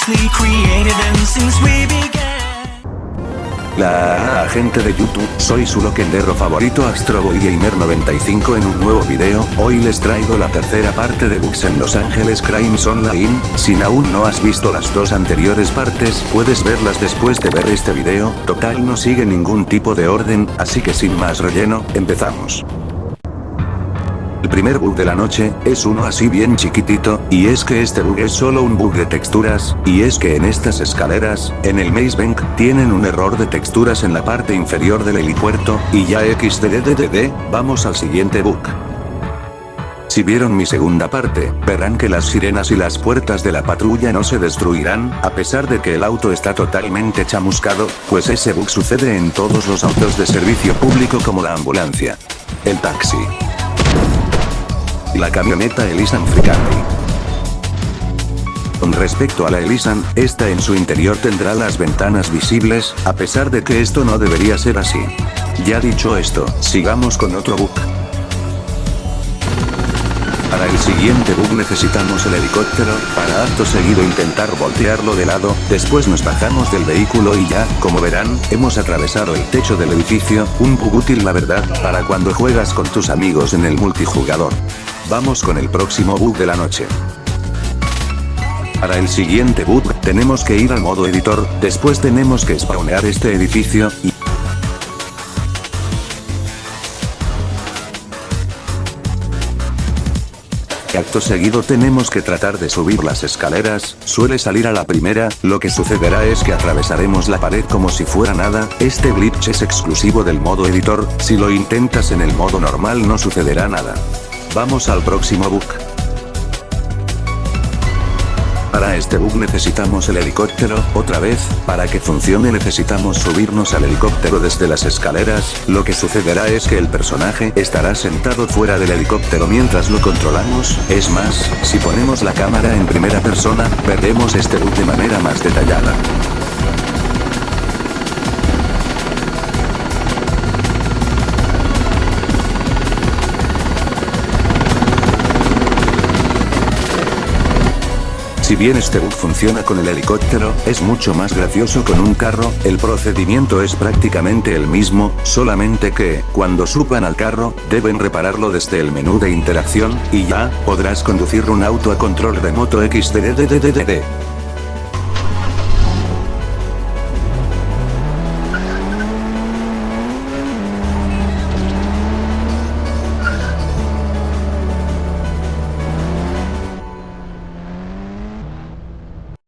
meticulously created and since we began. La gente de YouTube, soy su loquendero favorito Astroboy Gamer 95 en un nuevo video. Hoy les traigo la tercera parte de Bugs en Los Ángeles Crimes Online. Si aún no has visto las dos anteriores partes, puedes verlas después de ver este video. Total, no sigue ningún tipo de orden, así que sin más relleno, empezamos. El primer bug de la noche, es uno así bien chiquitito, y es que este bug es solo un bug de texturas, y es que en estas escaleras, en el Maze Bank, tienen un error de texturas en la parte inferior del helipuerto, y ya xddddd, vamos al siguiente bug. Si vieron mi segunda parte, verán que las sirenas y las puertas de la patrulla no se destruirán, a pesar de que el auto está totalmente chamuscado, pues ese bug sucede en todos los autos de servicio público como la ambulancia, el taxi, la camioneta Elisan Fricati. Con respecto a la Elisan, esta en su interior tendrá las ventanas visibles, a pesar de que esto no debería ser así. Ya dicho esto, sigamos con otro bug. Para el siguiente bug necesitamos el helicóptero, para acto seguido intentar voltearlo de lado, después nos bajamos del vehículo y ya, como verán, hemos atravesado el techo del edificio, un bug útil la verdad, para cuando juegas con tus amigos en el multijugador. Vamos con el próximo bug de la noche. Para el siguiente bug, tenemos que ir al modo editor, después tenemos que spawnear este edificio, y acto seguido tenemos que tratar de subir las escaleras, suele salir a la primera, lo que sucederá es que atravesaremos la pared como si fuera nada. Este glitch es exclusivo del modo editor, si lo intentas en el modo normal no sucederá nada. Vamos al próximo bug. Para este bug necesitamos el helicóptero, otra vez, para que funcione necesitamos subirnos al helicóptero desde las escaleras, lo que sucederá es que el personaje estará sentado fuera del helicóptero mientras lo controlamos, es más, si ponemos la cámara en primera persona, veremos este bug de manera más detallada. Si bien este bug funciona con el helicóptero, es mucho más gracioso con un carro, el procedimiento es prácticamente el mismo, solamente que, cuando suban al carro, deben repararlo desde el menú de interacción, y ya, podrás conducir un auto a control remoto xddddd.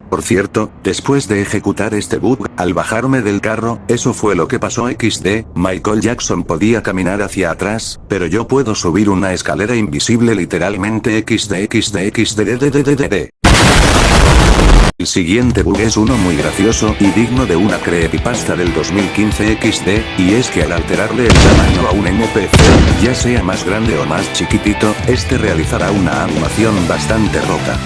Por cierto, después de ejecutar este bug, al bajarme del carro, eso fue lo que pasó xd, Michael Jackson podía caminar hacia atrás, pero yo puedo subir una escalera invisible literalmente xd. El siguiente bug es uno muy gracioso y digno de una creepypasta del 2015 xd, y es que al alterarle el tamaño a un NPC, ya sea más grande o más chiquitito, este realizará una animación bastante rota.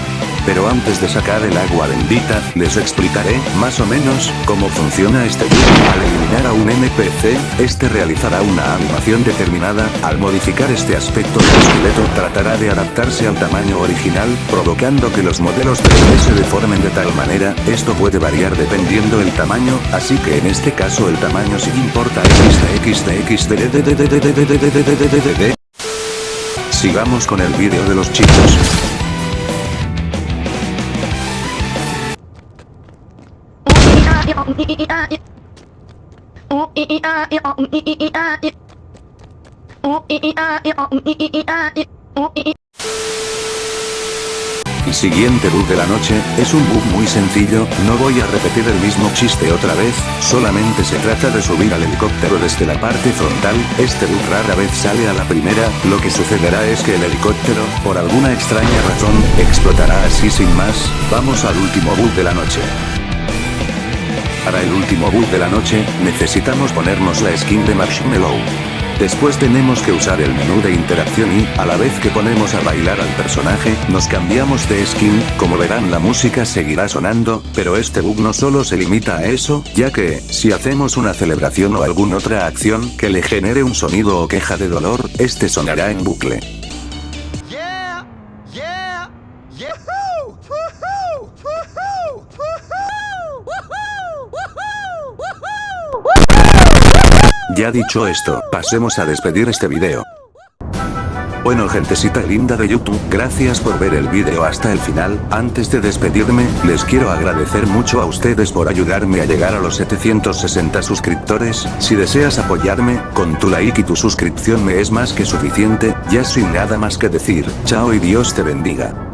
Pero antes de sacar el agua bendita, les explicaré, más o menos, cómo funciona este bug. Al eliminar a un NPC, este realizará una animación determinada, al modificar este aspecto del esqueleto tratará de adaptarse al tamaño original, provocando que los modelos 3D se deformen de tal manera, esto puede variar dependiendo del tamaño, así que en este caso el tamaño sí importa xd. Sigamos con el vídeo de los chicos. El siguiente bug de la noche, es un bug muy sencillo, no voy a repetir el mismo chiste otra vez, solamente se trata de subir al helicóptero desde la parte frontal, este bug rara vez sale a la primera, lo que sucederá es que el helicóptero, por alguna extraña razón, explotará así sin más. Vamos al último bug de la noche. Para el último bug de la noche, necesitamos ponernos la skin de Marshmallow. Después tenemos que usar el menú de interacción y, a la vez que ponemos a bailar al personaje, nos cambiamos de skin, como verán la música seguirá sonando, pero este bug no solo se limita a eso, ya que, si hacemos una celebración o alguna otra acción que le genere un sonido o queja de dolor, este sonará en bucle. Yeah, yeah, yeah. Woohoo, woohoo, woohoo, woohoo. Ya dicho esto, pasemos a despedir este video. Bueno, gentecita linda de YouTube, gracias por ver el video hasta el final. Antes de despedirme, les quiero agradecer mucho a ustedes por ayudarme a llegar a los 760 suscriptores. Si deseas apoyarme, con tu like y tu suscripción me es más que suficiente. Ya sin nada más que decir, chao y Dios te bendiga.